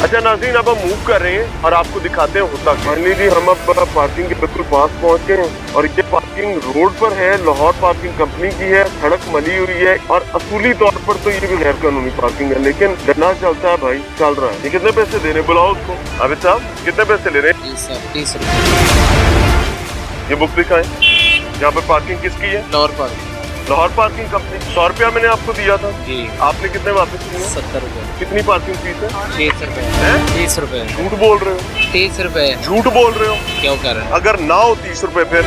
अच्छा नाज़रीन, अब हम मूव कर रहे हैं और आपको दिखाते हैं होता क्या। फाइनली जी हम अब पार्किंग के बिल्कुल पास पहुंच गए हैं और ये पार्किंग रोड पर है, लाहौर पार्किंग कंपनी की है, सड़क मली हुई है और असूली तौर पर तो ये भी गैर कानूनी पार्किंग है, लेकिन धरना चलता है भाई, चल रहा है। ये कितने पैसे दे रहे, बुलाओ उसको। आबिद साहब कितने पैसे ले रहे हैं? 30 रुपए। ये बुक दिखाएं, यहाँ पे पार्किंग किसकी है? Lahore parking company. 100 रुपया मैंने आपको दिया था जी। आपने कितने वापस किए? 70 रुपए। कितनी पार्किंग फीस है? 30 रुपए। 30 रुपए। झूठ बोल रहे हो। 30 रुपए। झूठ बोल रहे हो। क्यों कर रहे हैं? अगर ना हो 30 रुपए, फिर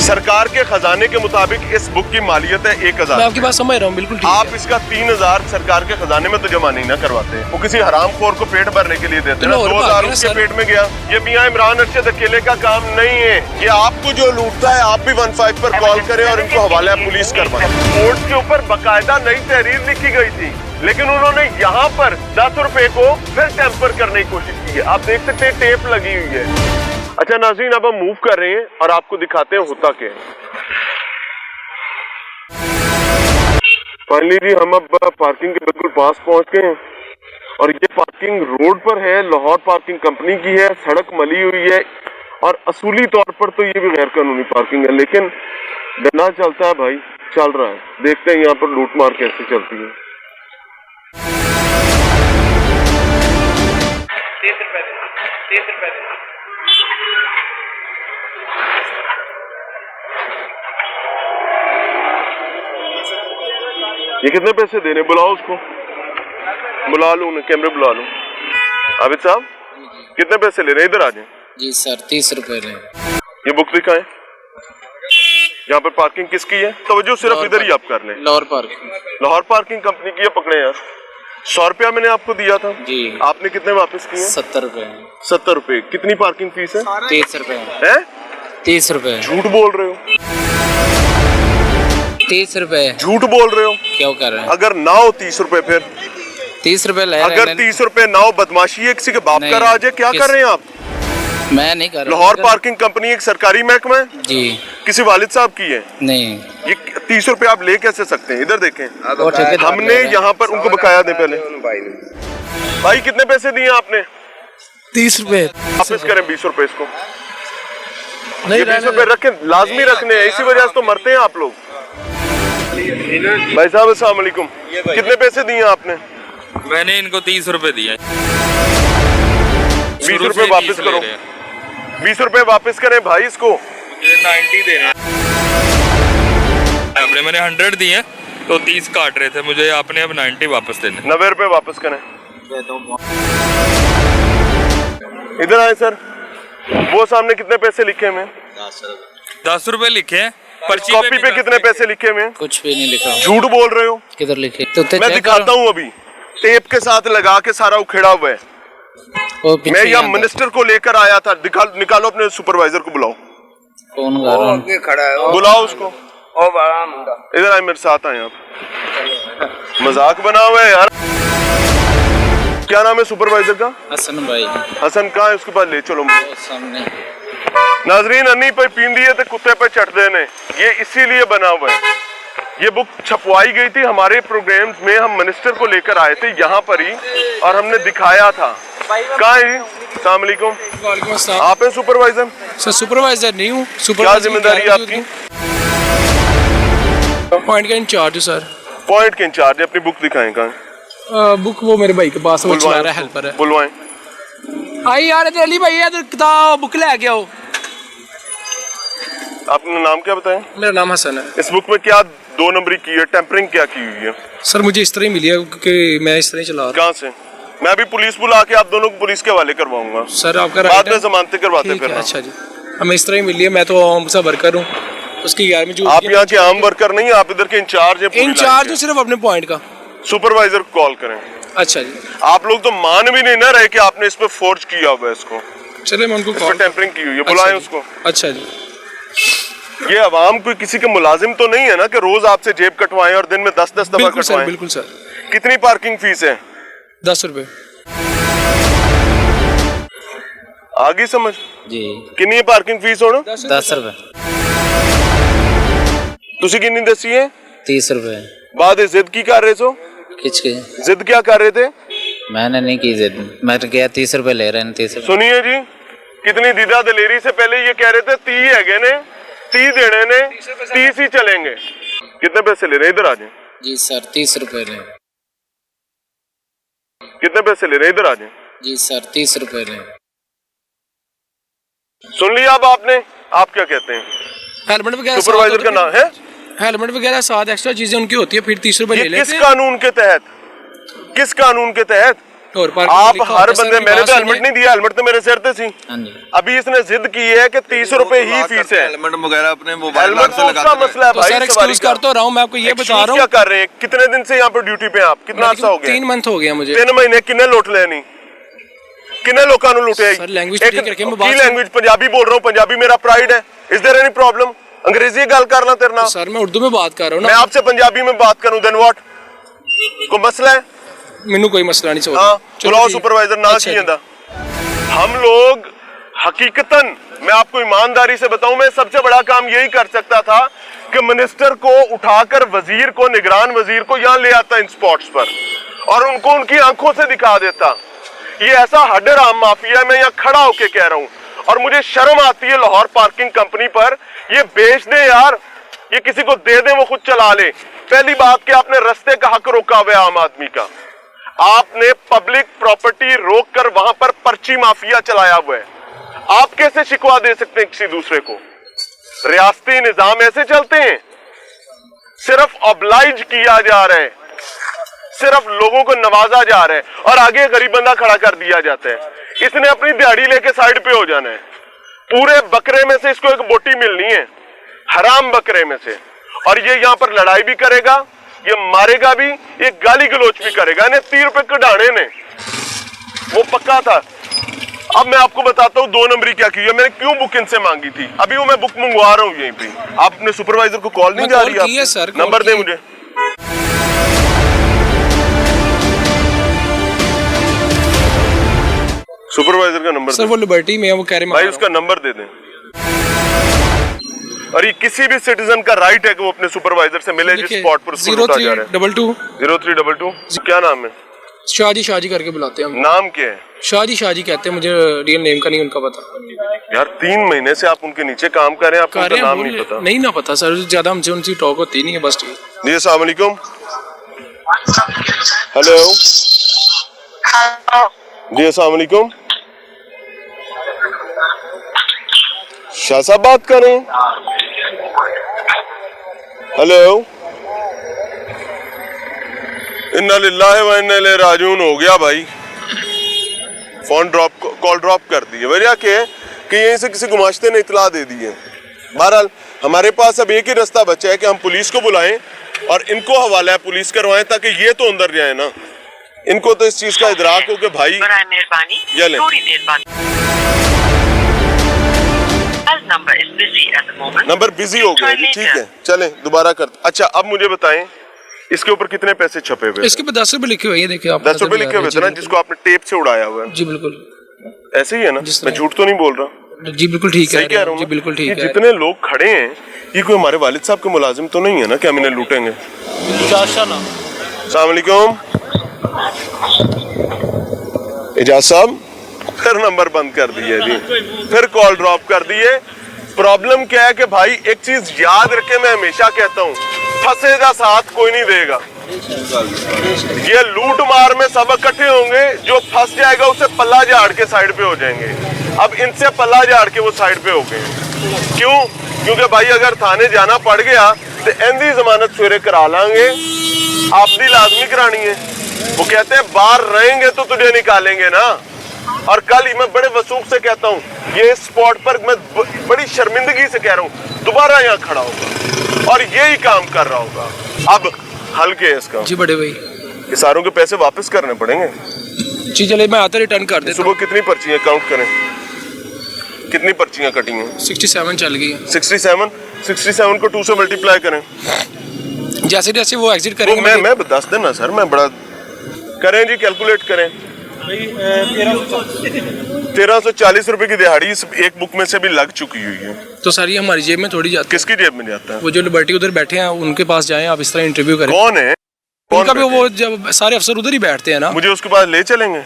सरकार के खजाने के मुताबिक इस बुक की मालियत है 1000। मैं आपकी बात समझ रहा हूँ, बिल्कुल ठीक आप है। इसका 3000 सरकार के खजाने में तो जमा नहीं ना करवाते, वो किसी हरामखोर को पेट भरने के लिए देते हैं। 2000 उसके पेट में गया। ये मियां इमरान अरशद अकेले का काम नहीं है, ये आपको जो लूटता है आप भी 15 पर कॉल करें और इनको हवाला पुलिस करवाएं। कोर्ट के ऊपर बकायदा नई तहरीर लिखी गई थी, लेकिन उन्होंने यहाँ पर 10 रुपए को फिर टेम्पर करने की कोशिश की है। आप देख सकते हैं टेप लगी हुई है। अच्छा नाज़रीन, अब हम मूव कर रहे हैं और आपको दिखाते हैं होता क्या है। फाइनली जी हम अब पार्किंग के बिल्कुल पास पहुंच गए हैं और ये पार्किंग रोड पर है, लाहौर पार्किंग कंपनी की है, सड़क मली हुई है और असूली तौर पर तो ये भी गैर कानूनी पार्किंग है, लेकिन धरना चलता है भाई, चल रहा है। देखते हैं यहाँ पर लूटमार कैसे चलती है। 30 रुपए। ये कितने पैसे देने, बुलाओ उसको। बुला लूं ना, कैमरे बुला लूं। आबिद साहब कितने पैसे ले रहे हैं, इधर आ जाए। जी सर, 30 रुपए ले। ये बुक दिखाएं, यहाँ पर पार्किंग किसकी है? तवज्जो सिर्फ इधर ही आप कर लें। लाहौर पार्किंग कंपनी की है, पकड़े यार। 100 रुपया मैंने आपको दिया था जी। आपने कितने वापस किए? 70 रुपए। 70 रुपए। कितनी पार्किंग फीस है? 30 रुपए। है? 30 रुपए। झूठ बोल रहे हो। 30 रुपए। झूठ बोल रहे हो। क्यों कर रहे हैं? अगर ना हो 30 रुपए, फिर 30 रुपए ले। अगर 30 रुपए ना हो, बदमाशी है, किसी के बाप का राज है, क्या कर रहे हैं आप? मैं नहीं कर रहा। लाहौर पार्किंग कंपनी एक सरकारी महकमा है जी। किसी वालिद साहब की है? नहीं। ये 30 रुपए आप ले कैसे सकते हैं? इधर देखें, हमने ले यहाँ पर उनको बकाया दे पहले। भाई कितने पैसे दिए आपने? 30 रुपए। वापस करें 20 रुपए इसको। नहीं, ये 20 रुपए रखें, लाजमी रखने हैं, इसी वजह से तो मरते हैं आप लोग। भाई साहब अस्सलाम वालेकुम, कितने पैसे दिए आपने? मैंने इनको 30 रुपए दिए। 20 रुपए वापस करो। 20 रुपए वापस करें भाई इसको। 90 दे रहे हैं आपने, मैंने 100 दिए तो 30 काट रहे थे मुझे, आपने अब 90 वापस देने। 90 रुपए वापस करें। इधर आए सर, वो सामने कितने पैसे लिखे हुए हैं? 10 रुपए लिखे हैं, पर्ची कॉपी पे कितने पैसे लिखे हुए हैं? कुछ भी नहीं लिखा। झूठ बोल रहे हो। किधर लिखे? तो मैं दिखाता हूँ, अभी टेप के साथ लगा के सारा उखेड़ा हुआ है। मैं यहाँ मिनिस्टर को लेकर आया था। निकालो अपने सुपरवाइजर को, बुलाओ। कौन खड़ा है? बुलाओ उसको। इधर आए, मेरे साथ आए आप। मजाक बना हुआ है यार। क्या नाम है सुपरवाइजर का? हसन भाई। हसन कहाँ है? उसके पास ले चलो। सामने। नाजरीन अन्नी पे पींदी है तो कुत्ते पे चढ़ देने, ये इसीलिए बना हुआ है। ये बुक छपवाई गई थी हमारे प्रोग्राम में, हम मिनिस्टर को लेकर आए थे यहाँ पर ही और हमने दिखाया था। कहाँ है? अस्सलाम वालेकुम। वालेकुम अस्सलाम। आप हैं सुपरवाइजर? सर सुपरवाइजर नहीं हूँ। क्या जिम्मेदारी है आपकी? पॉइंट का इंचार्ज हूँ सर। पॉइंट के इंचार्ज। अपनी बुक दिखाएं। कहाँ? बुक वो मेरे भाई के पास है, वो चला रहा है, हेल्पर है। बुलवाएं। आई यार अली भाई है, किताब बुक ले आओ। आपने नाम क्या बताया? मेरा नाम हसन है। इस बुक में क्या 2 नंबरी की है? टेम्परिंग क्या की हुई है? सर मुझे इस तरह ही मिली है क्योंकि मैं इस तरह ही चला रहा कहाँ से? मैं अभी पुलिस बुला के आप दोनों को पुलिस के हवाले करवाऊंगा। सर आपका बाद में जमानतें करवाते ठीक फिर। है, अच्छा जी, हमें इस तरह ही मिली है। मैं तो आम सा वर्कर हूँ, उसकी यार में जो आप यहाँ के आम वर्कर नहीं, आप इधर के इंचार्ज हैं। इंचार्ज हूँ सिर्फ अपने पॉइंट का। सुपरवाइजर को कॉल करें। अच्छा जी। आप लोग तो मान भी नहीं ना रहे कि आपने इस पे फोर्ज किया हुआ है इसको। चलिए मैं उनको कॉल। टेम्परिंग की हुई है, बुलाएं उसको। अच्छा जी। ये अवाम कोई किसी के मुलाजिम तो नहीं है ना कि रोज आपसे जेब कटवाएं और दिन में 10-10 दफा कटवाएं। बिल्कुल सर। कितनी पार्किंग फीस है? 10 रुपए। आगे समझ जी। कितनी पार्किंग फीस होना? 10 रुपए। तुसी कितनी दसी है? 30 रुपए। बाद जिद की कर रहे सो? खिंच के। जिद क्या कर रहे थे? मैंने नहीं की जिद, मैं तो गया 30 रुपए ले रहे हैं 30 रुपए। सुनिए जी, कितनी दीदा दलेरी से पहले ये कह रहे थे 30 है गए ने, 30 देने ने, 30 ही चलेंगे। कितने पैसे ले रहे हैं? इधर आ जाए। जी सर 30 रुपए ले। कितने पैसे ले रहे हैं? इधर आ जाए। जी सर 30 रुपए ले। सुन लिया अब आपने? आप क्या कहते हैं? हेलमेट वगैरह सुपरवाइजर का नाम है? हेलमेट वगैरह साथ एक्स्ट्रा चीजें उनकी होती है, फिर 30 रुपए ले ये लेते किस हैं। कानून के तहत? किस कानून के तहत? और आप हर बंदे, मैंने तो हेलमेट नहीं दिया, हेलमेट तो मेरे सिर पे थी। हाँ जी। अभी इसने जिद की है कि 30 रुपए ही फीस है। हेलमेट वगैरह अपने मोबाइल हेलमेट से उसका मसला है तो भाई। सर एक्सक्यूज कर तो रहा हूँ, मैं आपको ये बता रहा क्या हूँ। कर रहे हैं? कितने दिन से यहाँ पे ड्यूटी पे हैं आप? कितना अर्सा हो गया? 3 मंथ हो गया मुझे। 3 महीने किन्ने लुट लेनी? किन्ने लोगों ने लुटे? सर लैंग्वेज ठीक रखे, मैं बात लैंग्वेज पंजाबी बोल रहा हूँ, पंजाबी मेरा प्राइड है। Is there any problem? अंग्रेजी गल करना तेरे नाल? सर मैं उर्दू में बात कर रहा हूँ मैं ना। आपसे पंजाबी में बात करूं, देन व्हाट? कोई मसला है? मैनू कोई मसला नहीं। हाँ, चलो बुलाओ ठीक। सुपरवाइजर ना अच्छा की जी। इंदा। हम लोग हकीकतन, मैं आपको ईमानदारी से बताऊं, मैं सबसे बड़ा काम यही कर सकता था कि मिनिस्टर को उठाकर वजीर को, निगरान वजीर को यहाँ ले आता इन स्पॉट्स पर और उनको उनकी आंखों से दिखा देता। ये ऐसा हड्डराम माफिया, मैं यहाँ खड़ा होके कह रहा हूँ और मुझे शर्म आती है लाहौर पार्किंग कंपनी पर। ये बेच दे यार, ये किसी को दे दे, वो खुद चला ले। पहली बात कि आपने रास्ते का हक रोका हुआ है आम आदमी का। आपने पब्लिक प्रॉपर्टी रोक कर वहां पर पर्ची माफिया चलाया हुआ है। आप कैसे शिकवा दे सकते हैं किसी दूसरे को? रियासती निजाम ऐसे चलते हैं? सिर्फ ऑब्लाइज किया जा रहा है, सिर्फ लोगों को नवाजा जा रहा है और आगे गरीब बंदा खड़ा कर दिया जाता है। इसने अपनी दिहाड़ी लेके साइड पे हो जाना है। पूरे बकरे में से इसको एक बोटी मिलनी है, हराम बकरे में से, और ये यहाँ पर लड़ाई भी करेगा, ये मारेगा भी, ये गाली गलोच भी करेगा। इन्हें 30 रुपए कढ़ाने ने, वो पक्का था। अब मैं आपको बताता हूँ 2 नंबरी क्या की है, मैंने क्यों बुक इनसे मांगी थी। अभी वो मैं बुक मंगवा रहा हूँ यहीं पे। आपने सुपरवाइजर को कॉल नहीं जा रही? आप नंबर दे मुझे। सुपरवाइजर का नंबर सर वो लिबर्टी में है, वो कह रहे भाई, उसका नंबर दे दें। और ये किसी भी सिटीजन का राइट है कि वो अपने सुपरवाइजर से मिले जिस स्पॉट पर उसको लूटा जा रहा है। 0322 क्या नाम है? शाहजी करके बुलाते हैं हम। नाम क्या है? शाहजी कहते हैं, मुझे रियल नेम का नहीं उनका पता। यार 3 महीने से आप उनके नीचे काम कर रहे हैं, आपको उनका नाम नहीं पता? नहीं ना पता सर, ज्यादा हमसे उनकी टॉक होती नहीं है, बस ठीक। जी अस्सलाम वालेकुम। हेलो जी, अस्सलाम वालेकुम। शाह साहब बात कर रहे हैं? हेलो, इन्ना लिल्लाहि व इन्ना इलैहि राजिऊन हो गया भाई। फोन ड्रॉप, कॉल ड्रॉप कर दी है। वजह क्या है कि यहीं से किसी गुमाश्ते ने इतला दे दी है। बहरहाल हमारे पास अब एक ही रास्ता बचा है कि हम पुलिस को बुलाएं और इनको हवाला पुलिस करवाएं, ताकि ये तो अंदर जाए ना। इनको तो इस चीज का इदराक हो कि भाई ये लें। नंबर बिजी हो गया जी, ठीक है, चलें दोबारा कर। अच्छा अब मुझे बताएं, इसके ऊपर कितने पैसे छपे हुए? इसके ऊपर 10 रुपए लिखे हुए हैं, देखिए आप। 10 रुपए लिखे हुए थे ना, जिसको आपने टेप से उड़ाया हुआ है? जी बिल्कुल ऐसे ही है ना, मैं झूठ तो नहीं बोल रहा? जी बिल्कुल ठीक है, कह रहा हूँ जी बिल्कुल ठीक है। जितने लोग खड़े हैं, ये कोई हमारे वालिद साहब के मुलाजिम तो नहीं है ना कि हम इन्हें लूटेंगे? अस्सलाम वालेकुम। इजाज साहब फिर नंबर बंद कर दिए जी, फिर कॉल ड्रॉप कर दिए। प्रॉब्लम क्या है कि भाई एक चीज याद रखे, मैं हमेशा कहता हूँ, फंसेगा साथ कोई नहीं देगा। ये लूट मार में सब इकट्ठे होंगे, जो फंस जाएगा उसे पल्ला झाड़ के साइड पे हो जाएंगे। अब इनसे पल्ला झाड़ के वो साइड पे हो गए। क्यों? क्योंकि भाई अगर थाने जाना पड़ गया तो एंदी जमानत सवेरे करा लांगे, आपदी लाजमी करानी है। वो कहते हैं बाहर रहेंगे तो तुझे निकालेंगे ना। और कल ही मैं बड़े वसूख से कहता हूँ, ये स्पॉट पर मैं बड़ी शर्मिंदगी से कह रहा हूँ, दोबारा यहाँ खड़ा होगा और यही काम कर रहा होगा। अब हल के इसका जी बड़े भाई, ये सारों के पैसे वापस करने पड़ेंगे जी। चले मैं आता रिटर्न कर देता हूँ। सुबह कितनी पर्चियां काउंट करें, कितनी पर्चियां कटी हैं? 67 चल गई है। 67 को 2 से मल्टीप्लाई करें। जैसे जैसे वो एग्जिट करेंगे, मैं बता देना सर, मैं बड़ा करें जी, कैलकुलेट करें। 1340 रुपए की दिहाड़ी इस एक बुक में से भी लग चुकी हुई है। तो सर ये हमारी जेब में थोड़ी जाती है। किसकी जेब में जाता है? वो जो लिबर्टी उधर बैठे हैं उनके पास जाएं, आप इस तरह इंटरव्यू करें। कौन है? उनका भी वो जब सारे अफसर उधर ही बैठते हैं ना। मुझे उसके बाद ले चलेंगे,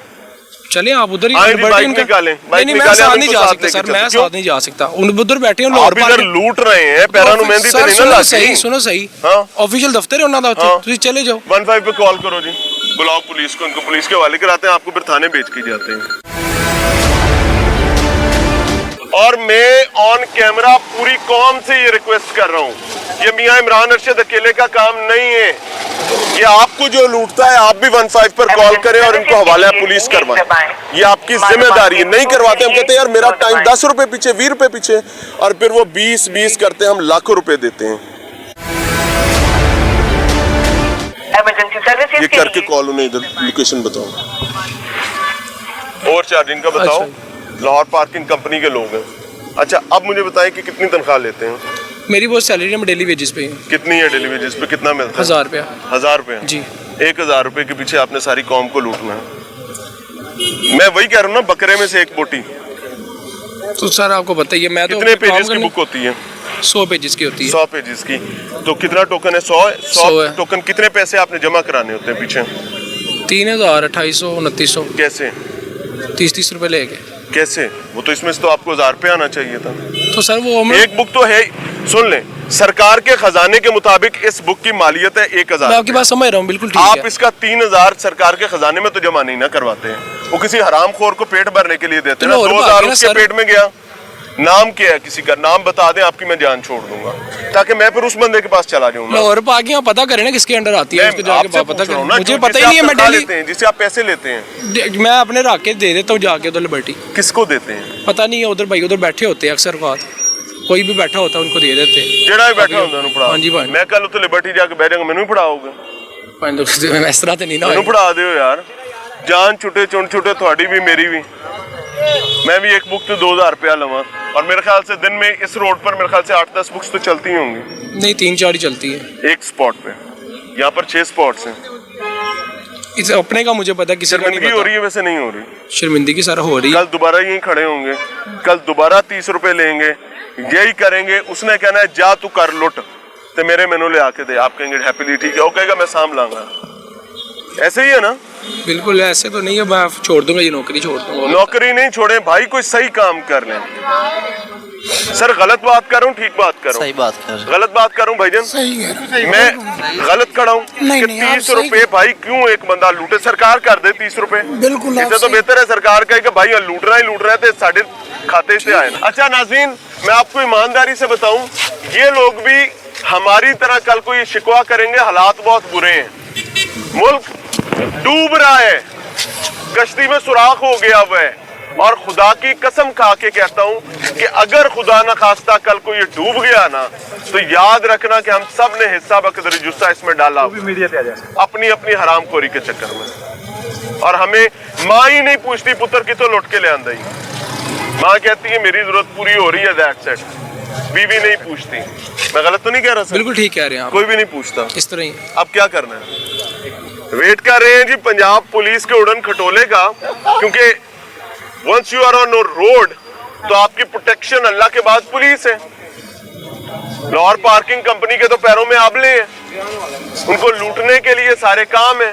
चले आप उधर ही बाइक निकालें, नहीं मैं साथ नहीं जा सकता सर, मैं साथ नहीं जा सकता, उन उधर बैठे हैं आप इधर लूट रहे हैं, पैरों में मेहंदी ते नहीं ना लाती। सही सुनो सही, ऑफिशियल दफ्तर है उन्होंने, तुम चले जाओ 15 पे कॉल करो जी, बुलाओ पुलिस को, इनको पुलिस के हवाले कराते हैं, आपको फिर थाने भेज के जाते हैं। और मैं ऑन कैमरा पूरी कौम से ये रिक्वेस्ट कर रहा हूँ, ये मियां इमरान अरशद अकेले का काम नहीं है, ये आपको जो लूटता है आप भी 15 पर कॉल करें और इनको हवाले पुलिस करवाएं, ये आपकी जिम्मेदारी है। नहीं करवाते हम कहते हैं यार मेरा टाइम 10 रुपए पीछे 20 रुपए पीछे, और फिर वो 20 करते हैं, हम लाखों रुपए देते हैं। ये करके कॉल उन्हें इधर लोकेशन बताओ, ओवर चार्जिंग का बताओ, लाहौर पार्किंग कंपनी के लोग हैं। अच्छा अब मुझे बताएं कि कितनी तनख्वाह लेते हैं? मेरी वो सैलरी है, मैं डेली वेजेस पे हूँ। कितनी है डेली वेजेस पे, कितना मिलता है? 1000 रुपया। 1000 रुपये जी। 1000 रुपये के पीछे आपने सारी कौम को लूटना है। मैं वही कह रहा हूँ ना, बकरे में से एक बोटी। तो सर आपको बताइए, मैं तो कितने पेजेस की बुक होती है? 100 पेजेस की होती है। 100 पेजेस की, तो कितना टोकन है? 100 टोकन। कितने पैसे आपने जमा कराने होते हैं पीछे? 3000, 2800, 2900। कैसे? 30 रुपए लेके। कैसे? वो तो इसमें से तो आपको 1000 रुपये आना चाहिए था। तो सर वो एक बुक तो है, सुन लें, सरकार के खजाने के मुताबिक इस बुक की मालियत है 1000। मैं आपकी बात समझ रहा हूँ, बिल्कुल ठीक आप है। इसका 3000 सरकार के खजाने में तो जमा नहीं ना करवाते हैं, वो किसी हरामखोर को पेट भरने के लिए देते हैं। 2000 उसके पेट में गया, नाम क्या है किसी का, नाम बता दें आपकी मैं जान छोड़ दूंगा, ताकि मैं फिर उस बंदे के पास चला जाऊंगा। लाहौर पार्किंग आप पता करें ना किसके अंडर आती है, उसको जाके पता करें। मुझे पता ही नहीं है, मैं डेली जिससे आप पैसे लेते हैं, मैं अपने रख के दे देता हूँ जाके उधर लिबर्टी। किसको देते हैं पता नहीं है, उधर भाई उधर बैठे होते हैं अक्सर बात, कोई भी बैठा होता है उनको दे देते हैं। जेड़ा भी बैठा होता है पढ़ा। हाँ जी भाई, मैं कल तो लिबर्टी जाके बैठ जाऊंगा, मैनू पढ़ाओगे? इस तरह तो नहीं ना, मैनू पढ़ा दियो यार, जान छुटे चुन छुटे, थोड़ी भी मेरी भी। मैं भी एक बुक तो 2000 रुपया लवा, और मेरे ख्याल से दिन में इस रोड पर मेरे ख्याल से 8-10 बुक्स तो चलती होंगी। नहीं 3-4 ही चलती है एक स्पॉट पे, यहाँ पर 6 स्पॉट्स हैं। इस अपने का मुझे पता, किसी का नहीं पता। हो रही है वैसे? नहीं हो रही शर्मिंदगी सर हो रही है। कल दोबारा यहीं खड़े होंगे, कल दोबारा 30 रुपए लेंगे, यही करेंगे, उसने कहना है जा तू कर लुट, तो मेरे मेनू ले आके दे, आप कहेंगे हैप्पीली ठीक है, वो कहेगा मैं साम लाऊंगा। ऐसे ही है ना? बिल्कुल ऐसे तो नहीं है, मैं छोड़ दूंगा ये नौकरी, छोड़ दूंगा। नौकरी नहीं छोड़े भाई, कोई सही काम कर लें। सर गलत बात कर रहा हूँ, ठीक बात कर रहा हूँ? सही बात कर, गलत बात कर रहा हूँ भाईजान? सही है। मैं गलत खड़ा हूँ कि 30 रुपए भाई क्यों एक बंदा लूटे? सरकार कर दे 30 रुपए, बिल्कुल। इससे तो बेहतर है सरकार कहे कि भाई लूट रहा है तो साढ़े खाते से आए। अच्छा नाज़रीन, मैं आपको ईमानदारी से बताऊं, ये लोग भी हमारी तरह कल को ये शिकवा करेंगे, हालात बहुत बुरे हैं, मुल्क डूब रहा है, कश्ती में सुराख हो गया हुआ है, और खुदा की कसम खा के कहता हूं कि अगर खुदा न खास्ता कल को ये डूब गया ना, तो याद रखना कि हम सब ने हिस्सा बकदरी जुस्सा इसमें डाला अपनी अपनी हरामखोरी के चक्कर में। और हमें माँ ही नहीं पूछती पुत्र की तो लौट के ले आंदा ही, माँ कहती है मेरी जरूरत पूरी हो रही है, दैट्स इट, बीवी नहीं पूछती। मैं गलत तो नहीं कह रहा सर? बिल्कुल ठीक कह रहे हैं आप, कोई भी नहीं पूछता इस तरह ही। अब क्या करना है? वेट कर रहे हैं जी पंजाब पुलिस के उड़न खटोले का, क्योंकि once you are on road तो आपकी प्रोटेक्शन अल्लाह के बाद पुलिस है। लाहौर पार्किंग कंपनी के तो पैरों में आबले हैं, उनको लूटने के लिए सारे काम है,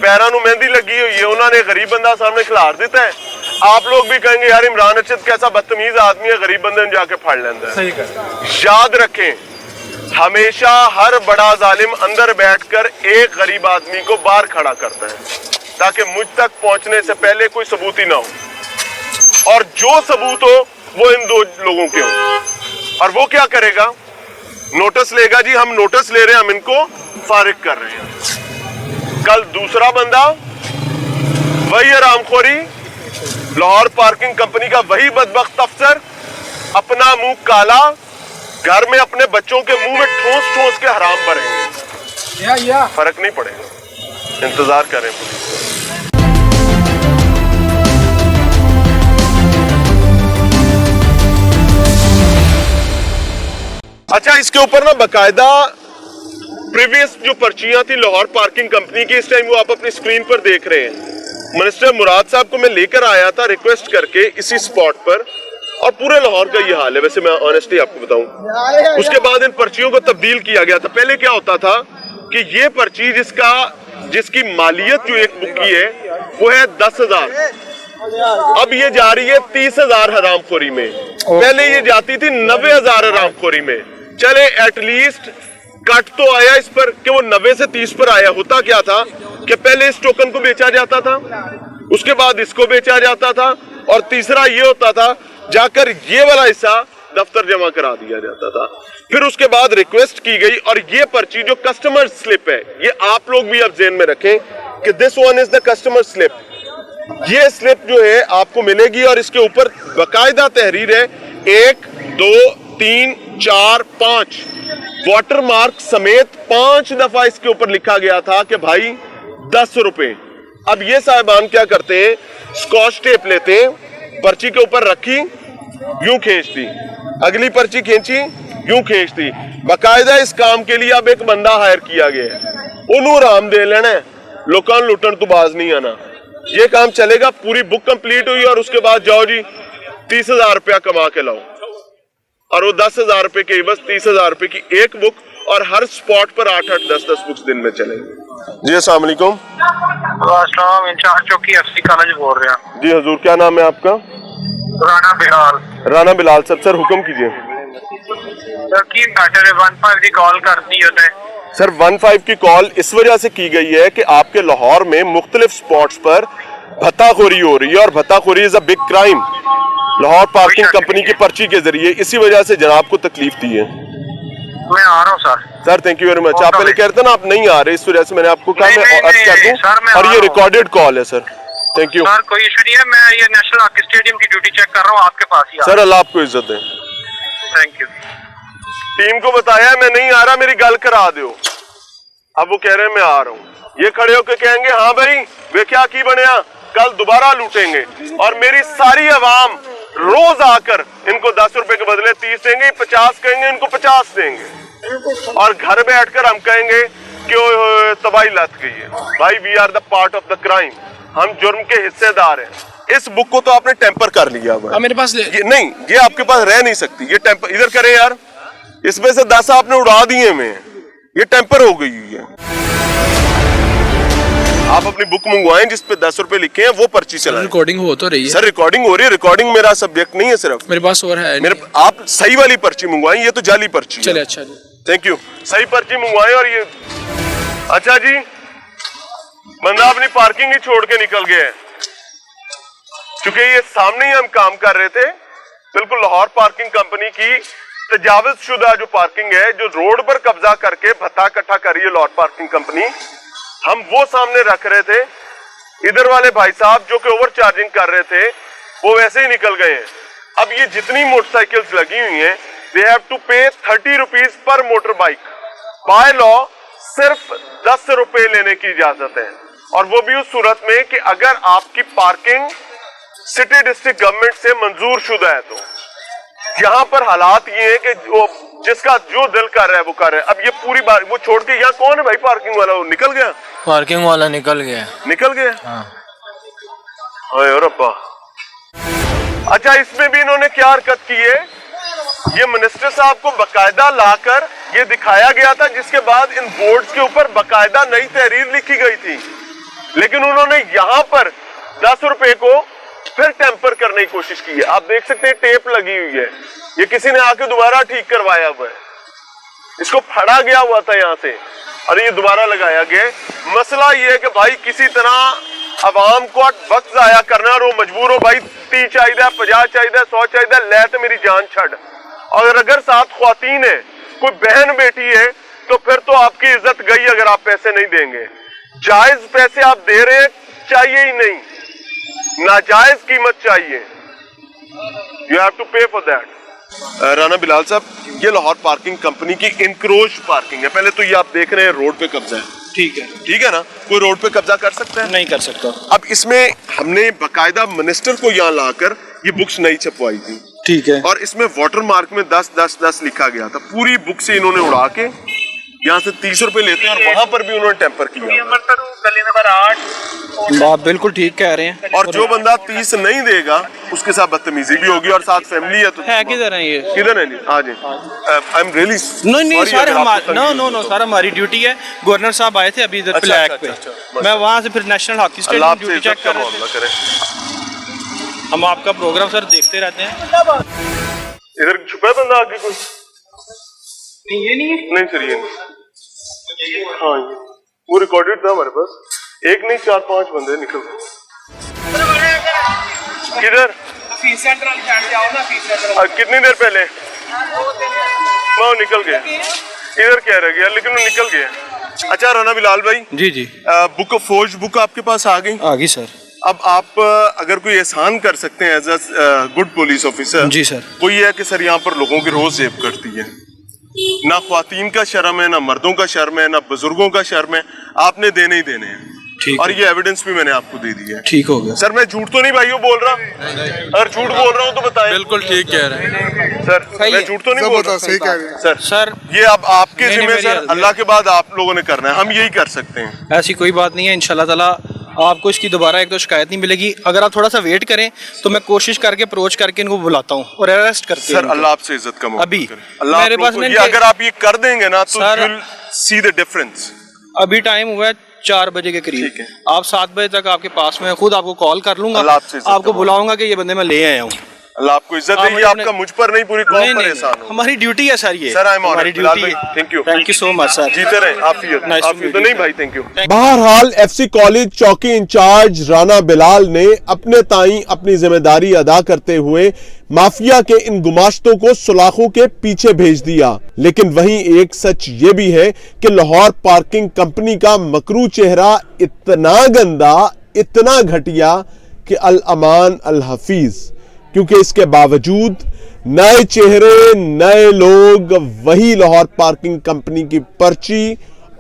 पैरों में मेहंदी लगी हुई है, उन्होंने गरीब बंदा सामने खिलार देता है। आप लोग भी कहेंगे यार इमरान अरशद कैसा बदतमीज आदमी है, गरीब बंदे ने जाके फाड़ लेता है। याद रखें, हमेशा हर बड़ा जालिम अंदर बैठकर एक गरीब आदमी को बाहर खड़ा करता है, ताकि मुझ तक पहुंचने से पहले कोई सबूत ही ना हो, और जो सबूत हो वो इन दो लोगों के हो। और वो क्या करेगा? नोटिस लेगा जी, हम नोटिस ले रहे हैं, हम इनको फारिग कर रहे हैं। कल दूसरा बंदा वही हरामखोरी, लाहौर पार्किंग कंपनी का वही बदबख्त अफसर, अपना मुंह काला, घर में अपने बच्चों के मुंह में ठोस ठोस के हराम भरेंगे, फर्क नहीं पड़ेगा। इंतजार करें पुलिस। अच्छा, इसके ऊपर ना बकायदा प्रीवियस जो पर्चियां थी लाहौर पार्किंग कंपनी की, इस टाइम वो आप अपनी स्क्रीन पर देख रहे हैं। मिनिस्टर मुराद साहब को मैं लेकर आया था रिक्वेस्ट करके इसी स्पॉट पर, और पूरे लाहौर का ये हाल है। वैसे मैं ऑनेस्टली आपको बताऊं, उसके बाद इन पर्चियों को तब्दील किया गया था। पहले क्या होता था, कि ये पर्ची जिसकी मालियत जो एक बुक की है वो है 10,000, अब ये जा रही है 30,000 हरामखोरी में। पहले ये जाती थी 90,000 हरामखोरी में। चले एटलीस्ट कट तो आया इस पर कि वो 90 से 30 पर आया। होता क्या था कि पहले इस टोकन को बेचा जाता था, उसके बाद इसको बेचा जाता था, और तीसरा ये होता था जाकर ये वाला हिस्सा दफ्तर जमा करा दिया जाता था। फिर उसके बाद रिक्वेस्ट की गई, और ये पर्ची जो कस्टमर स्लिप है, ये आप लोग भी अब ज़हन में रखें कि this one is the customer slip. ये स्लिप जो है आपको मिलेगी और इसके ऊपर बाकायदा तहरीर है 1, 2, 3, 4, 5 वाटर मार्क समेत 5 दफा इसके ऊपर लिखा गया था कि भाई 10 रुपए। अब ये साहिबान क्या करते हैं, स्कॉच टेप लेते हैं, पर्ची के ऊपर रखी, यूं खींच दी, अगली पर्ची खींची, यूं खींच दी। बाकायदा इस काम के लिए अब एक बंदा हायर किया गया है, उन्होंने आराम दे लेना है, लोकां लुटन तो बाज नहीं आना। ये काम चलेगा, पूरी बुक कंप्लीट हुई और उसके बाद जाओ जी 30,000 रुपया कमा के लाओ, और वो 10,000 रुपए की बस 30,000 रुपए की एक बुक, और हर स्पॉट पर 8-8, 10-10 बुक्स दिन में चलेंगे। जी अस्सलाम वालेकुम। अस्सलाम, इंचार्ज चौकी FC कॉलेज बोल रहे हैं। जी हजूर, क्या नाम है आपका? राना बिलाल। राना बिलाल साहब, सर हुक्म कीजिए। सर की मैटर है 15 की कॉल कर दी होते। सर 15 की कॉल इस वजह से की गई है कि आपके लाहौर में मुख्तलिफ स्पॉट्स पर भत्ताखोरी हो रही है, और भत्ताखोरी is a big crime Lahore parking company की पर्ची के जरिए। इसी वजह से जनाब को तकलीफ दी है। मैं आ रहा हूँ sir. Sir thank you very much. आप पहले कह रहे थे ना आप नहीं आ रहे, इस वजह से मैंने आपको कहा मैं अर्ज कर दूं, और ये रिकॉर्डेड कॉल है सर। थैंक यू सर, कोई इशू नहीं है, मैं ये नेशनल हॉकी स्टेडियम की ड्यूटी चेक कर रहा हूँ, आपके पास ही सर। अल्लाह आपको इज्जत दे। Thank you. टीम को बताया मैं नहीं आ रहा, मेरी गल करा दो। अब वो कह रहे हैं मैं आ रहा हूँ, ये खड़े होकर कहेंगे हाँ भाई वे क्या की बनया, कल दोबारा लूटेंगे, और मेरी सारी अवाम रोज आकर इनको 10 रुपए के बदले 30 देंगे, 50 कहेंगे, इनको 50 देंगे, और घर बैठकर हम कहेंगे कि तबाही लग गई है। भाई we are the part of the crime, हम जुर्म के हिस्सेदार हैं। इस बुक को तो आपने टेम्पर कर लिया हुआ है। मेरे पास ये नहीं, ये आपके पास रह नहीं सकती, ये टेम्पर इधर करें यार, इसमें से 10 आपने उड़ा दिए में, ये टेम्पर हो गई हुई है। आप अपनी बुक मंगवाएं जिस पे 10 रुपए लिखे हैं, वो पर्ची चलाएं। रिकॉर्डिंग हो तो रही है सर, रिकॉर्डिंग हो रही है, रिकॉर्डिंग मेरा सब्जेक्ट नहीं है सिर्फ, मेरे पास और है मेरे आप सही वाली पर्ची मंगवाएं, ये तो जाली पर्ची चले। है। अच्छा जी, थैंक यू। सही पर्ची मंगवाएं। और ये अच्छा जी, बंदा अपनी पार्किंग ही छोड़ के निकल गया है, क्योंकि ये सामने ही हम काम कर रहे थे, बिल्कुल लाहौर पार्किंग कंपनी की तजावुज शुदा जो पार्किंग है, जो रोड पर कब्जा करके भत्ता इकट्ठा कर रही है लाहौर पार्किंग कंपनी, हम वो सामने रख रहे थे। इधर वाले भाई साहब जो कि ओवर चार्जिंग कर रहे थे, वो वैसे ही निकल गए हैं। अब ये जितनी मोटरसाइकिल्स लगी हुई हैं, दे हैव टू पे 30 rupees per motor bike. By law सिर्फ 10 रुपए लेने की इजाजत है, और वो भी उस सूरत में कि अगर आपकी पार्किंग सिटी डिस्ट्रिक्ट गवर्नमेंट से मंजूर शुदा है। तो यहाँ पर हालात ये है कि जिसका जो दिल कर रहा है वो कर रहा है। अब ये पूरी बार वो छोड़ के, यहाँ कौन है भाई पार्किंग वाला? वो निकल गया, पार्किंग वाला निकल गया। हाँ। ओए रब्बा। अच्छा, इसमें भी इन्होंने क्या हरकत की है, ये मिनिस्टर साहब को बकायदा लाकर ये दिखाया गया था, जिसके बाद इन बोर्ड्स के ऊपर बकायदा नई तहरीर लिखी गई थी, लेकिन उन्होंने यहाँ पर 10 रुपए को फिर टेम्पर करने की कोशिश की है। आप देख सकते हैं टेप लगी हुई है, ये किसी ने आके दोबारा ठीक करवाया हुआ है, इसको फड़ा गया हुआ था यहाँ से और ये दोबारा लगाया गया। मसला ये है कि भाई किसी तरह अवाम को वक्त जाया करना, और वो मजबूर हो भाई 30 चाहिए, 50 चाहिए, 100 चाहिए, ले तो मेरी जान छड़। और अगर साथ ख्वातीन है, कोई बहन बेटी है, तो फिर तो आपकी इज्जत गई अगर आप पैसे नहीं देंगे। जायज पैसे आप दे रहे हैं, चाहिए ही नहीं, नाजायज कीमत चाहिए, यू हैव टू पे फॉर दैट। राना बिलाल साहब, ये लाहौर पार्किंग कंपनी की इनक्रोच पार्किंग है। पहले तो ये आप देख रहे हैं रोड पे कब्जा है, ठीक है ना? कोई रोड पे कब्जा कर सकता है? नहीं कर सकता। अब इसमें हमने बकायदा मिनिस्टर को यहाँ लाकर ये बुक्स नई छपवाई थी, ठीक है, और इसमें वाटर मार्क में 10-10-10 लिखा गया था। पूरी बुक से इन्होंने उड़ा के यहाँ से 30 रुपए लेते हैं और वहां पर भी उन्होंने टेम्पर किया। गली नंबर 8। आप बिल्कुल ठीक कह रहे हैं। और जो बंदा 30 नहीं देगा उसके साथ बदतमीजी भी होगी और साथ फैमिली है तो है किधर है ये? किधर है? हाँ जी, आई एम रियली नहीं सर, नो सर, हमारी ड्यूटी है। गवर्नर साहब आए थे अभी इधर फ्लैग पे, मैं वहाँ से फिर national hockey stadium duty check कर रहा था। हम आपका प्रोग्राम सर देखते रहते हैं। इधर छुपा है बंदा आगे कोई? ये नहीं है। नहीं सर, ये नहीं। हाँ, ये वो रिकॉर्डेड था हमारे पास। एक नहीं 4-5 बंदे निकल गए। किधर? फीस सेंटर वाली साइड से आओ ना, फीस सेंटर। कितनी देर पहले? वो निकल गए। इधर क्या रह गया, लेकिन वो निकल गए। अच्छा राना बिलाल भाई जी बुक फौज बुक आपके पास आ गई सर। अब आप अगर कोई एहसान कर सकते हैं as a good police officer जी सर, वो ये है कि सर यहाँ पर लोगों की रोज जेब कटती है। ना ख्वातीन का शर्म है, ना मर्दों का शर्म है, ना बुजुर्गों का शर्म है, आपने देने ही देने हैं। और ये एविडेंस भी मैंने आपको दे दी है। ठीक हो गया सर। मैं झूठ तो नहीं भाइयों बोल रहा, अगर झूठ बोल रहा हूँ तो बताएं। बिल्कुल ठीक कह रहे हैं सर, मैं झूठ तो नहीं बोल रहा। सही कह रहे हैं सर। ये अब आपके जिम्मे सर, अल्लाह के बाद आप लोगों ने करना है, हम यही कर सकते हैं। ऐसी कोई बात नहीं है, इंशाल्लाह ताला आपको इसकी दोबारा एक तो शिकायत नहीं मिलेगी। अगर आप थोड़ा सा वेट करें तो मैं कोशिश करके अप्रोच करके इनको बुलाता हूँ और अरेस्ट करके। सर अल्लाह आपसे इज्जत का मौका अभी करे। अल्लाह मेरे पास ये अगर आप ये कर देंगे ना तो sir, you will see the difference. अभी टाइम हुआ है 4 बजे के करीब, आप 7 बजे तक आपके पास में, खुद आपको कॉल कर लूंगा, आपको बुलाऊंगा कि ये बंदे मैं ले आया हूँ। अल्लाह आपको इज्जत दे, ये आपका मुझ पर नहीं पूरी कौम पर एहसान हो। हमारी ड्यूटी है सर, ये सर आई एम हमारी ड्यूटी है। Thank you so much sir. जीते रहे, आफियत आफियत। नहीं भाई, थैंक यू। बहरहाल एफसी कॉलेज चौकी इंचार्ज राना बिलाल ने अपने ताई अपनी जिम्मेदारी अदा करते हुए माफिया के इन गुमाश्तों को सुलाखों के पीछे भेज दिया। लेकिन वहीं एक सच ये भी है कि लाहौर पार्किंग कंपनी का मकरू चेहरा इतना गंदा, इतना घटिया कि अल अमान अल हफीज, क्योंकि इसके बावजूद नए चेहरे, नए लोग वही लाहौर पार्किंग कंपनी की पर्ची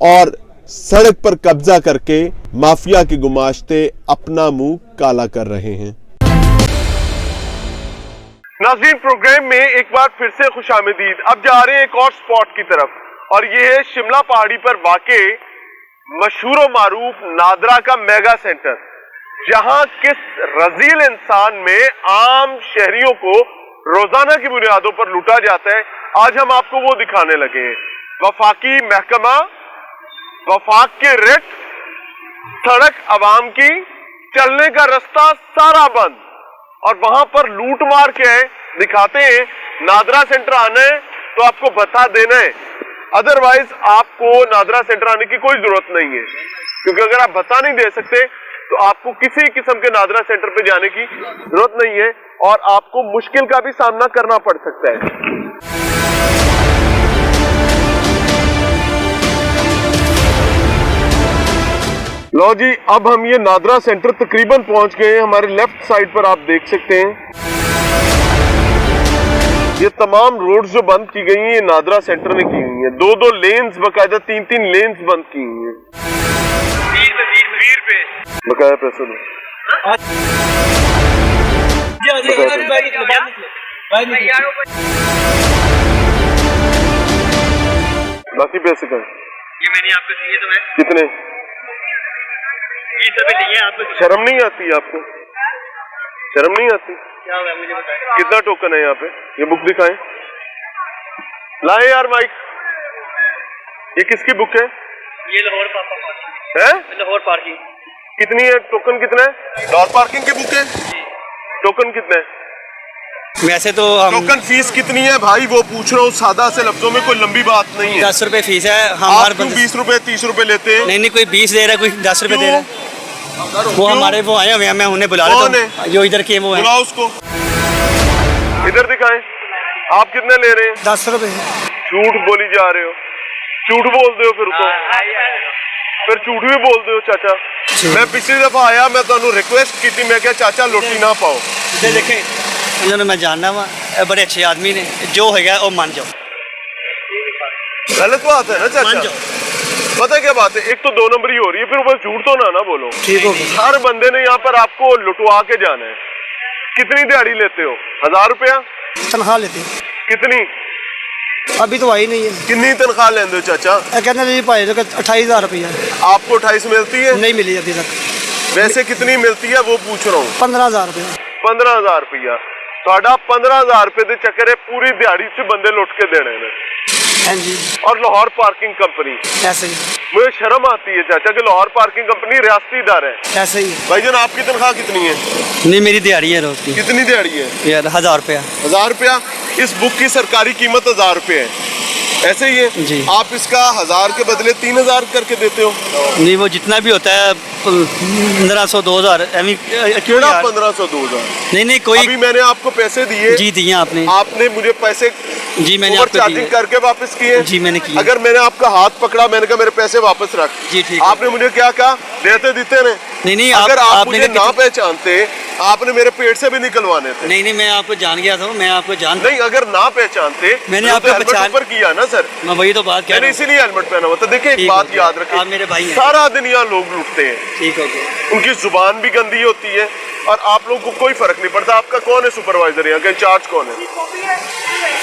और सड़क पर कब्जा करके माफिया के गुमाश्ते अपना मुंह काला कर रहे हैं। नाज़रीन, प्रोग्राम में एक बार फिर से खुशामदीद। अब जा रहे हैं एक और स्पॉट की तरफ और ये है शिमला पहाड़ी पर वाक़े मशहूर मारूफ नादरा का मेगा सेंटर, जहां किस रजील इंसान में आम शहरियों को रोजाना की बुनियादों पर लूटा जाता है, आज हम आपको वो दिखाने लगे हैं। वफाकी महकमा, वफाक के रेट, सड़क अवाम की, चलने का रास्ता सारा बंद और वहां पर लूट मार के है। दिखाते हैं। नादरा सेंटर आना है तो आपको बता देना है, अदरवाइज आपको नादरा सेंटर आने की कोई जरूरत नहीं है, क्योंकि अगर आप बता नहीं दे सकते तो आपको किसी किस्म के नादरा सेंटर पे जाने की जरूरत नहीं है और आपको मुश्किल का भी सामना करना पड़ सकता है। लो जी, अब हम ये नादरा सेंटर तकरीबन पहुंच गए हैं। हमारे लेफ्ट साइड पर आप देख सकते हैं ये तमाम रोड्स जो बंद की गई हैं ये नादरा सेंटर ने की हुई है। 2-2 लेन्स, बकायदा 3-3 लेन्स बंद की हुई हैं। बकाया पैसे दो। बाकी पैसे का ये मैंने आपको दिए तो है। कितने? 20 रुपए दिए आपको। शर्म नहीं आती आपको? शर्म नहीं आती? क्या होगा मुझे बताएं। कितना टोकन है यहाँ पे? ये बुक दिखाएं। लाए यार माइक। ये किसकी बुक है? ये लाहौर पार्किंग है? लाहौर पार्किंग। कितनी है? टोकन कितना है? लाहौर पार्किंग की बुक है। टोकन कितना है? वैसे तो टोकन फीस कितनी है भाई? वो पूछ रहा हूँ सादा से लफ्जों में, कोई लंबी बात नहीं है। 10 रुपए फीस है। हम आप क्यों 20 रुपए 30 रुपए लेते हैं? नहीं, कोई 20 दे रहा है, कोई 10 रुपए दे रहा है। वो हमारे वो आए हुए हैं, मैं उन्हें बुला लेता हूं, जो इधर के वो हैं। बुलाओ उसको। इधर दिखाएं। आप कितने ले रहे हैं? 10 रुपए। झूठ बोली जा रहे हो, झूठ बोलते हो फिर झूठ भी बोलते हो चाचा। मैं पिछली दफा आया, मैं तो रिक्वेस्ट की थी, मैं क्या चाचा लोटी ना पाओ। देखें, इन्होंने मैं जानना वा, बड़े अच्छे आदमी ने, जो है वो मान जाओ। गलत बात है ना चाचा? पता क्या बात है, एक तो 2 नंबरी हो रही है, फिर ऊपर झूठ तो ना बोलो। ठीक हो। हर बंदे ने यहाँ पर आपको लुटवा के जाना है। कितनी दिहाड़ी लेते हो? 1000 रुपया तनख्वाह लेते। कितनी? अभी तो आई नहीं है। कितनी तनख्वाह लेंदे हो चाचा? कहना जी भाई 28,000 रुपया। आपको 28 मिलती है? नहीं मिली अभी तक। वैसे कितनी मिलती है वो पूछ रहा हूँ। 15,000 रुपया। 15,000 रुपया। ਤੁਹਾਡਾ 15,000 रुपए ਦੇ ਚੱਕਰੇ ਪੂਰੀ ਦਿਹਾੜੀ 'ਚ ਬੰਦੇ ਲੁੱਟ ਕੇ ਦੇਣੇ ਨੇ। हाँ जी। और लाहौर पार्किंग कंपनी ऐसे ही। मुझे शर्म आती है चाचा कि लाहौर पार्किंग कंपनी रियासती इदारा है। ऐसे ही। भाईजान आपकी तनख्वाह कितनी है? नहीं मेरी दिहाड़ी है रोज की। कितनी दिहाड़ी है? यार 1,000 रुपया। 1,000 रुपया। इस बुक की सरकारी कीमत 1,000 रुपये है। ऐसे ही है जी। आप इसका 1,000 के बदले 3,000 करके देते हो? नहीं वो जितना भी होता है 1,500 2,000 क्यों 1,500 2,000? नहीं कोई। अभी मैंने आपको पैसे दिए। जी दिए आपने। आपने मुझे पैसे जी मैंने ओवर आपको चार्जिंग दिए। करके वापस किए। जी मैंने किया। अगर मैंने आपका हाथ पकड़ा मैंने कहा मेरे पैसे वापस रख। जी ठीक। आपने मुझे क्या कहा? देते देते ने। नहीं अगर आप मुझे ना पहचानते आपने मेरे पेट से भी निकलवाने थे। नहीं मैं आपको जान गया था। मैं आपको जान नहीं अगर ना पहचानते मैंने आपको पहचान पर किया ना सर। मैं वही तो बात कह रहा हूं। इसीलिए हेलमेट पहना हुआ था। देखिए एक बात याद रखें आप मेरे भाई हैं। सारा दिन यहाँ लोग लूटते हैं। ठीक है। उनकी जुबान भी गंदी होती है और आप लोगों को कोई फर्क नहीं पड़ता। आपका कौन है सुपरवाइजर यहाँ का? इंचार्ज कौन है?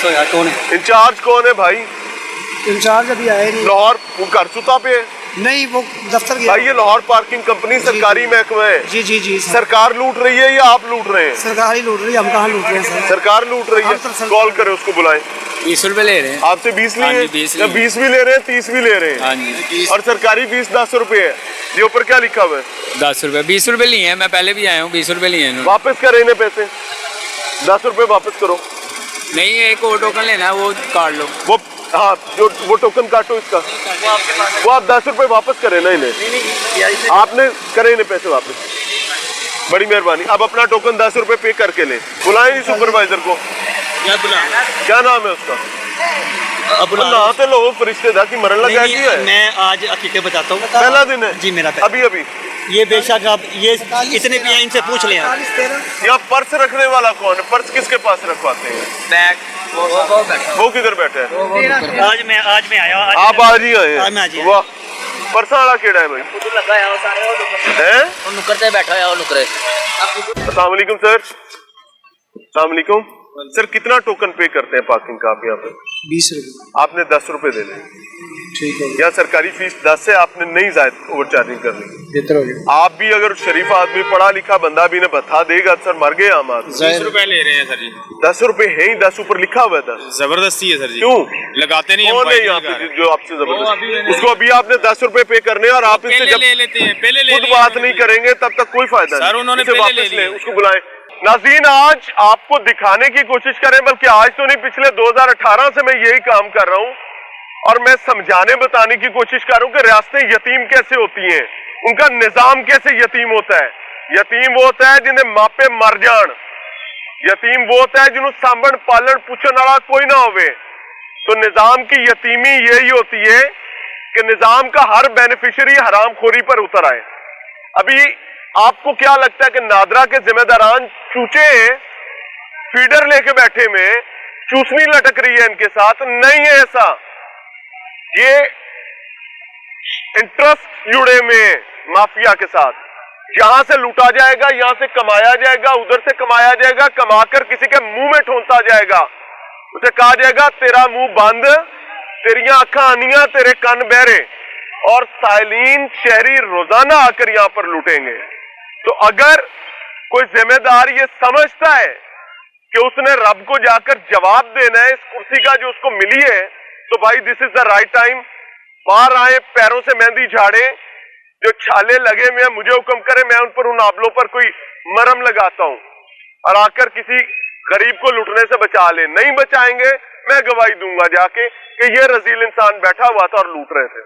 तो यार कौन है इंचार्ज? कौन है भाई? इंचार्ज अभी आए नहीं। लाहौर वो करसुता पे है? नहीं वो दफ्तर गया। भाई ये लाहौर पार्किंग कंपनी सरकारी महकमा है। जी जी जी सर। सरकार लूट रही है या आप लूट रहे हैं? सरकार ही लूट रही है। हम कहाँ लूट रहे हैं सर? सरकार लूट रही है। कॉल करें उसको बुलाएं। 20 रुपए ले रहे हैं। आपसे 20 लिए? हाँ जी, 20 या 20 भी ले रहे हैं 30 भी ले रहे हैं? हाँ जी। और सरकारी फीस 10 रुपए है। ये ऊपर क्या लिखा हुआ है? 10 रुपए 20 रुपए लिए हैं। मैं पहले भी आया हूँ। 20 रुपए लिए हैं। वापस करें इन्हें पैसे। 10 रुपए वापस करो। नहीं एक और टोकन लेना है वो काट लो। वो हाँ जो वो टोकन काटो इसका। वो आप 10 रुपए वापस करें ना इन्हें। आपने करें इन्हें पैसे वापस। बड़ी मेहरबानी। अब अपना टोकन 10 रुपए पे करके ले। बुलाएं जी सुपरवाइजर को। क्या नाम है उसका? ना तो लो फरिश्ते दा की मरन लगा है। मैं आज हकीकत बताता हूँ। पहला दिन है जी मेरा अभी अभी। ये बेशक आप ये इतने भी इनसे पूछ लें। यहाँ पर्स रखने वाला कौन है? पर्स किसके पास रखवाते हैं? बैग वो किधर बैठे हैं? आज मैं आया। आप आज ही आए आज मैं आज ही हैं? वाह पर्स वाला केड़ा है भाई? हैं? नुकरते बैठा है और नुकरे। अस्सलाम वालेकुम सर। अस्सलाम वालेकुम सर। कितना टोकन पे करते हैं पार्किंग का आप यहाँ पे? 20 रुपए। आपने 10 रुपए देने। ठीक है। यहाँ सरकारी फीस 10 है। आपने नहीं जायद ओवर चार्जिंग करनी। बेहतर हो गया। आप भी अगर शरीफ आदमी पढ़ा लिखा बंदा भी ने बता देगा सर मर गए आम आदमी। 20 रुपए ले रहे हैं सर जी। 10 रुपए है ही 10 ऊपर लिखा हुआ है 10। जबरदस्ती है सर जी। क्यों लगाते नहीं? कौन है यहाँ पे जो आपसे जबरदस्ती? उसको अभी आपने 10 रुपए पे करने और आप इनसे जब ले लेते हैं पहले खुद बात नहीं करेंगे तब तक कोई फायदा नहीं। सर, उन्होंने इसे पहले वापस ले लिया। उसको बुलाएं। नाज़रीन आज आपको दिखाने की कोशिश करें बल्कि आज तो नहीं पिछले 2018 से मैं यही काम कर रहा हूँ और मैं समझाने बताने की कोशिश कर रहा हूँ कि रियासतें यतीम कैसे होती हैं, उनका निजाम कैसे यतीम होता है। यतीम वो होता है जिन्हें मापे मर जान। यतीम वो होता है जिन्होंने सांभण पालन पूछने वाला कोई ना होवे। तो निजाम की यतीमी यही होती है कि निजाम का हर बेनिफिशियरी हरामखोरी पर उतर आए। अभी आपको क्या लगता है कि नादरा के जिम्मेदारान चूचे हैं, फीडर लेके बैठे में चूसनी लटक रही है इनके साथ? नहीं है ऐसा। ये इंटरेस्ट जुड़े में माफिया के साथ। यहां से लूटा जाएगा, यहां से कमाया जाएगा, उधर से कमाया जाएगा, कमाकर किसी के मुंह में ठोंसा जाएगा। उसे कहा जाएगा तेरा मुंह बंद, तेरियां आंखां आनियां, तेरे कान बहरे। और साइलीन शहरी रोजाना आकर यहां पर लूटेंगे। तो अगर कोई जिम्मेदार ये समझता है कि उसने रब को जाकर जवाब देना है इस कुर्सी का जो उसको मिली है, तो भाई this is the right time. बाहर आए, पैरों से मेहंदी झाड़े, जो छाले लगे हुए हैं मुझे हुक्म करे, मैं उन पर उन आबलों पर कोई मरहम लगाता हूं और आकर किसी गरीब को लुटने से बचा ले। नहीं बचाएंगे, मैं गवाही दूंगा जाके कि ये रजील इंसान बैठा हुआ था और लूट रहे थे।